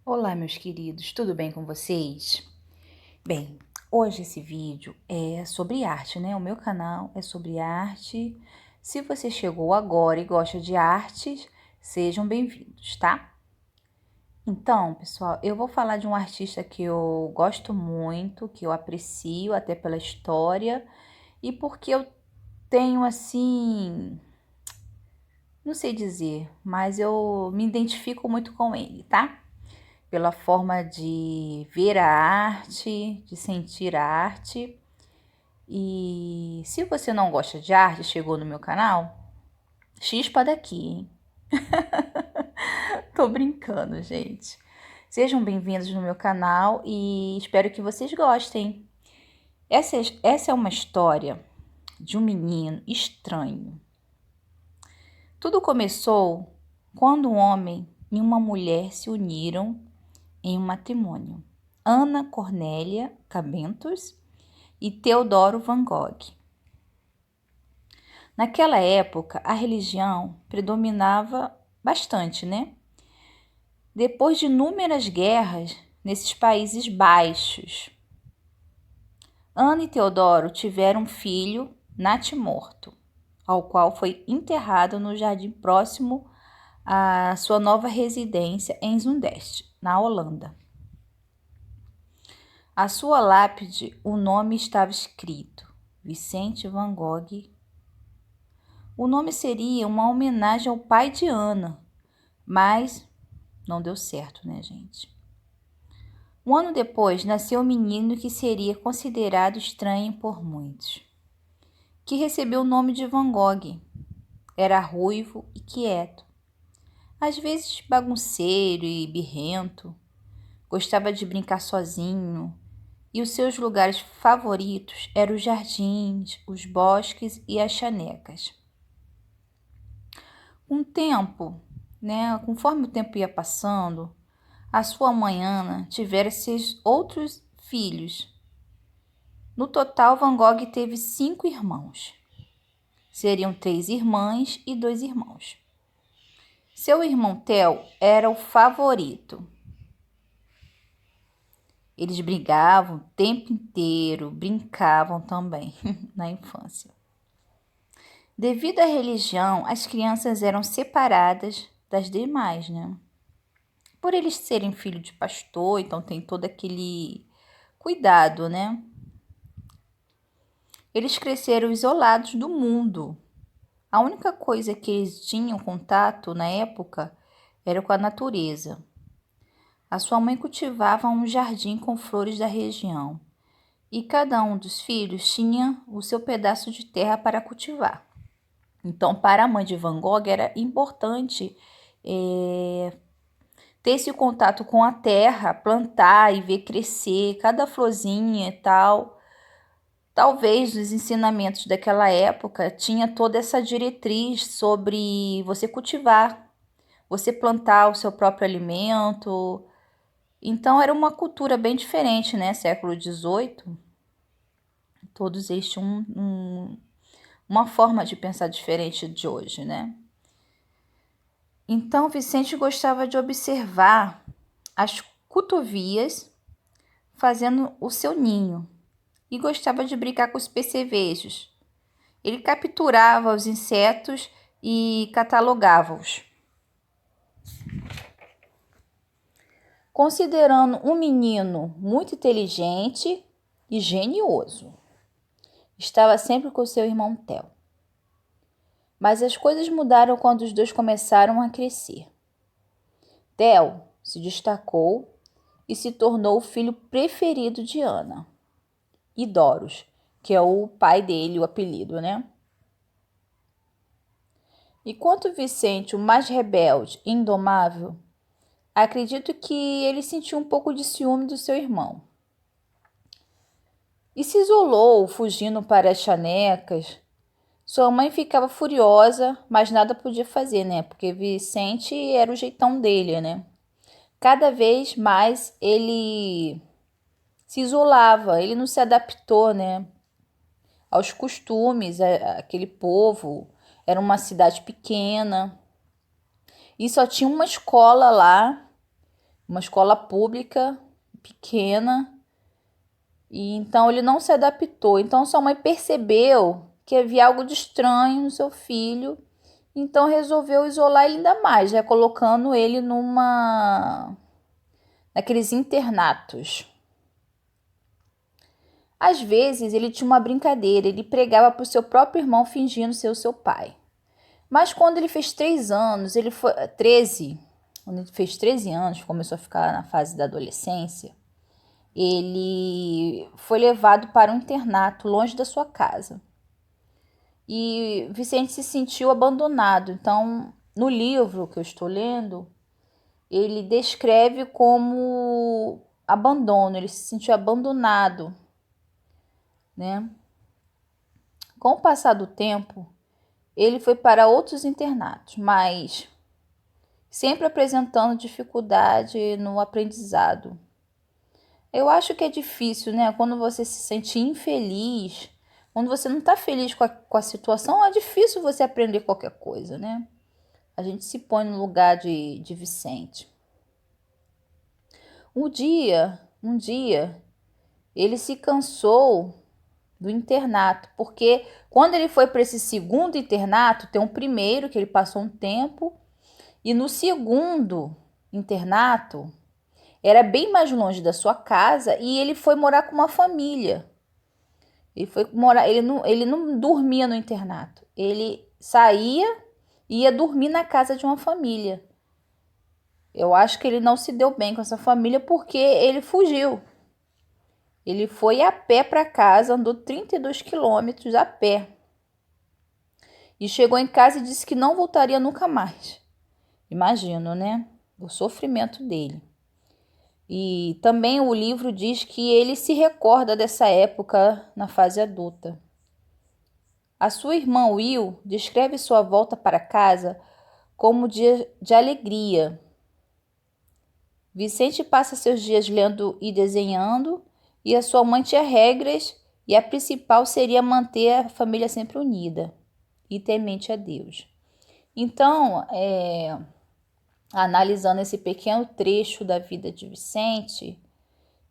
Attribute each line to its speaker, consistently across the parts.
Speaker 1: Olá, meus queridos, tudo bem com vocês? Bem, hoje esse vídeo é sobre arte, né? O meu canal é sobre arte. Se você chegou agora e gosta de artes, sejam bem-vindos, tá? Então, pessoal, eu vou falar de um artista que eu gosto muito, que eu aprecio até pela história e porque eu tenho assim, não sei dizer, mas eu me identifico muito com ele, tá? Pela forma de ver a arte, de sentir a arte. E se você não gosta de arte, chegou no meu canal, chispa daqui, hein? Tô brincando, gente. Sejam bem-vindos no meu canal e espero que vocês gostem. Essa é uma história de um menino estranho. Tudo começou quando um homem e uma mulher se uniram em um matrimônio. Ana Cornélia Cabentos e Teodoro Van Gogh. Naquela época, a religião predominava bastante, né? Depois de inúmeras guerras nesses Países Baixos, Ana e Teodoro tiveram um filho natimorto, ao qual foi enterrado no jardim próximo à sua nova residência em Zundert, na Holanda. À sua lápide, o nome estava escrito: Vicente Van Gogh. O nome seria uma homenagem ao pai de Ana, mas não deu certo, né, gente? Um ano depois, nasceu um menino que seria considerado estranho por muitos, que recebeu o nome de Van Gogh. Era ruivo e quieto, às vezes bagunceiro e birrento, gostava de brincar sozinho, e os seus lugares favoritos eram os jardins, os bosques e as chanecas. Com o tempo, né, conforme o tempo ia passando, a sua mãe Ana tivera seus outros filhos. No total, Van Gogh teve 5 irmãos. Seriam 3 irmãs e 2 irmãos. Seu irmão Theo era o favorito. Eles brigavam o tempo inteiro, brincavam também na infância. Devido à religião, as crianças eram separadas das demais, né? Por eles serem filhos de pastor, então tem todo aquele cuidado, né? Eles cresceram isolados do mundo. A única coisa que eles tinham contato na época era com a natureza. A sua mãe cultivava um jardim com flores da região e cada um dos filhos tinha o seu pedaço de terra para cultivar. Então, para a mãe de Van Gogh era importante ter esse contato com a terra, plantar e ver crescer cada florzinha e tal. Talvez os ensinamentos daquela época tinha toda essa diretriz sobre você cultivar, você plantar o seu próprio alimento. Então era uma cultura bem diferente, né? Século XVIII, todos eles tinham uma forma de pensar diferente de hoje, né? Então Vicente gostava de observar as cotovias fazendo o seu ninho e gostava de brincar com os percevejos. Ele capturava os insetos e catalogava-os. Considerando um menino muito inteligente e genioso. Estava sempre com seu irmão Theo. Mas as coisas mudaram quando os dois começaram a crescer. Theo se destacou e se tornou o filho preferido de Ana. E Doros, que é o pai dele, o apelido, né? Enquanto Vicente, o mais rebelde e indomável, acredito que ele sentiu um pouco de ciúme do seu irmão. E se isolou, fugindo para as chanecas. Sua mãe ficava furiosa, mas nada podia fazer, né? Porque Vicente era o jeitão dele, né? Cada vez mais ele se isolava, ele não se adaptou, né? Aos costumes, aquele povo. Era uma cidade pequena. E só tinha uma escola lá uma escola pública pequena, e então ele não se adaptou. Então sua mãe percebeu que havia algo de estranho no seu filho, então resolveu isolar ele ainda mais, já colocando ele naqueles internatos. Às vezes ele tinha uma brincadeira, ele pregava para o seu próprio irmão fingindo ser o seu pai. Mas quando ele fez 3 anos, ele foi 13, quando ele fez 13 anos, começou a ficar na fase da adolescência, ele foi levado para um internato longe da sua casa. E Vicente se sentiu abandonado. Então, no livro que eu estou lendo, ele descreve como abandono, ele se sentiu abandonado, né? Com o passar do tempo, ele foi para outros internatos, mas sempre apresentando dificuldade no aprendizado. Eu acho que é difícil, né? Quando você se sente infeliz, quando você não está feliz com a situação, é difícil você aprender qualquer coisa, né? A gente se põe no lugar de Vicente. Um dia, ele se cansou do internato, porque quando ele foi para esse segundo internato, tem um primeiro que ele passou um tempo, e no segundo internato era bem mais longe da sua casa e ele foi morar com uma família. Ele não dormia no internato, ele saía e ia dormir na casa de uma família. Eu acho que ele não se deu bem com essa família porque ele fugiu. Ele foi a pé para casa, andou 32 quilômetros a pé. E chegou em casa e disse que não voltaria nunca mais. Imagino, né? O sofrimento dele. E também o livro diz que ele se recorda dessa época na fase adulta. A sua irmã Will descreve sua volta para casa como dia de alegria. Vicente passa seus dias lendo e desenhando, e a sua mãe tinha regras, e a principal seria manter a família sempre unida e temente a Deus. Então, analisando esse pequeno trecho da vida de Vicente,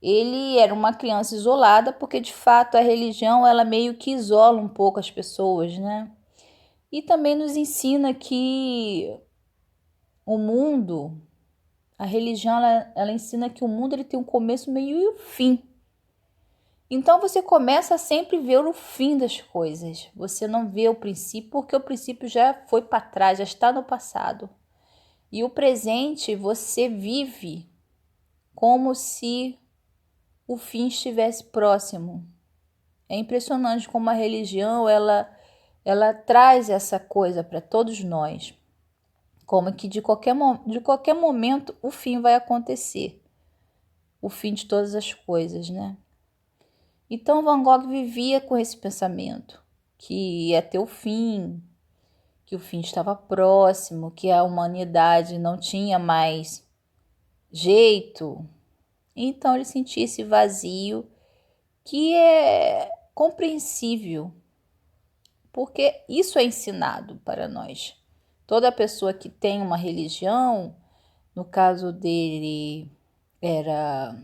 Speaker 1: ele era uma criança isolada, porque de fato a religião ela meio que isola um pouco as pessoas, né? E também nos ensina que o mundo, a religião ela ensina que o mundo ele tem um começo, meio e um fim. Então você começa a sempre ver o fim das coisas. Você não vê o princípio, porque o princípio já foi para trás, já está no passado. E o presente você vive como se o fim estivesse próximo. É impressionante como a religião ela traz essa coisa para todos nós. Como que de qualquer momento o fim vai acontecer. O fim de todas as coisas, né? Então Van Gogh vivia com esse pensamento, que ia ter o fim, que o fim estava próximo, que a humanidade não tinha mais jeito. Então ele sentia esse vazio que é compreensível, porque isso é ensinado para nós. Toda pessoa que tem uma religião, no caso dele era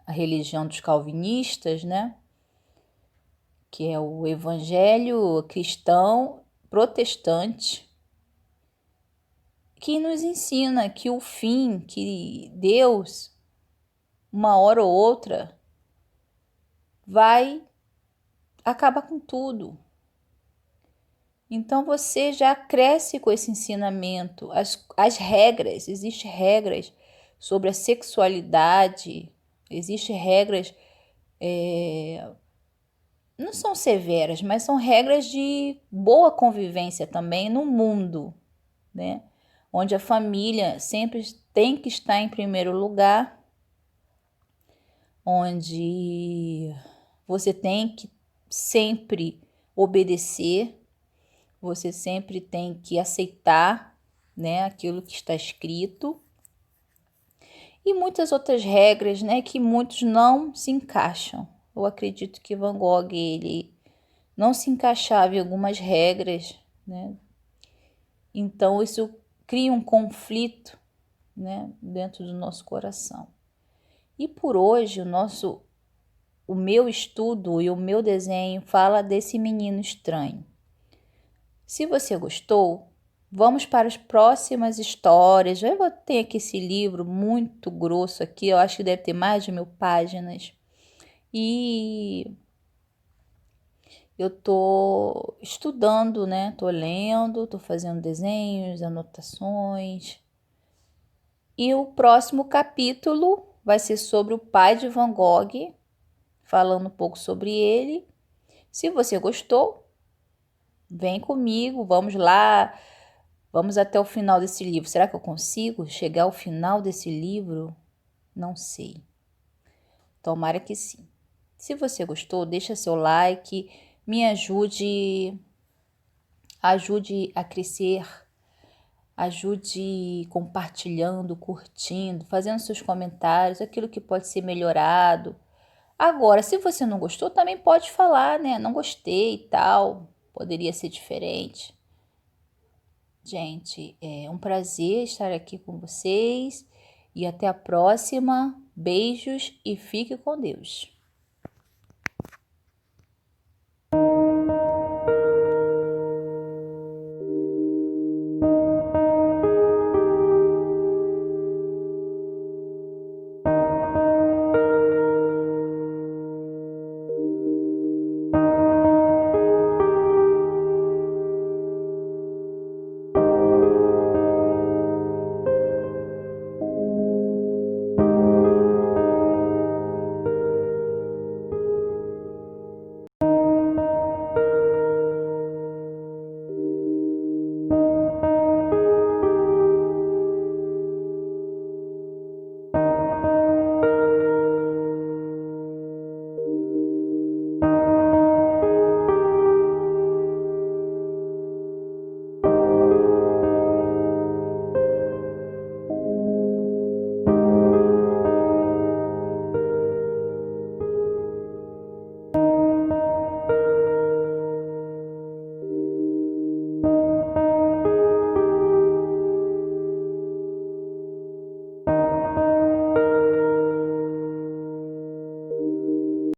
Speaker 1: a religião dos calvinistas, né? Que é o evangelho cristão protestante, que nos ensina que o fim, que Deus, uma hora ou outra, vai acabar com tudo. Então você já cresce com esse ensinamento, as regras, existem regras sobre a sexualidade, existem regras, não são severas, mas são regras de boa convivência também no mundo, né? Onde a família sempre tem que estar em primeiro lugar, onde você tem que sempre obedecer, você sempre tem que aceitar, né, aquilo que está escrito, e muitas outras regras, né, que muitos não se encaixam. Eu acredito que Van Gogh ele não se encaixava em algumas regras, né? Então isso cria um conflito, né, dentro do nosso coração. E por hoje, o meu estudo e o meu desenho fala desse menino estranho. Se você gostou, vamos para as próximas histórias. Eu vou ter aqui esse livro muito grosso aqui, eu acho que deve ter mais de 1000 páginas. E eu tô estudando, né? Tô lendo, tô fazendo desenhos, anotações. E o próximo capítulo vai ser sobre o pai de Van Gogh, falando um pouco sobre ele. Se você gostou, vem comigo, vamos lá, vamos até o final desse livro. Será que eu consigo chegar ao final desse livro? Não sei. Tomara que sim. Se você gostou, deixa seu like, me ajude a crescer, ajude compartilhando, curtindo, fazendo seus comentários, aquilo que pode ser melhorado. Agora, se você não gostou, também pode falar, né? Não gostei e tal, poderia ser diferente. Gente, é um prazer estar aqui com vocês e até a próxima. Beijos e fique com Deus.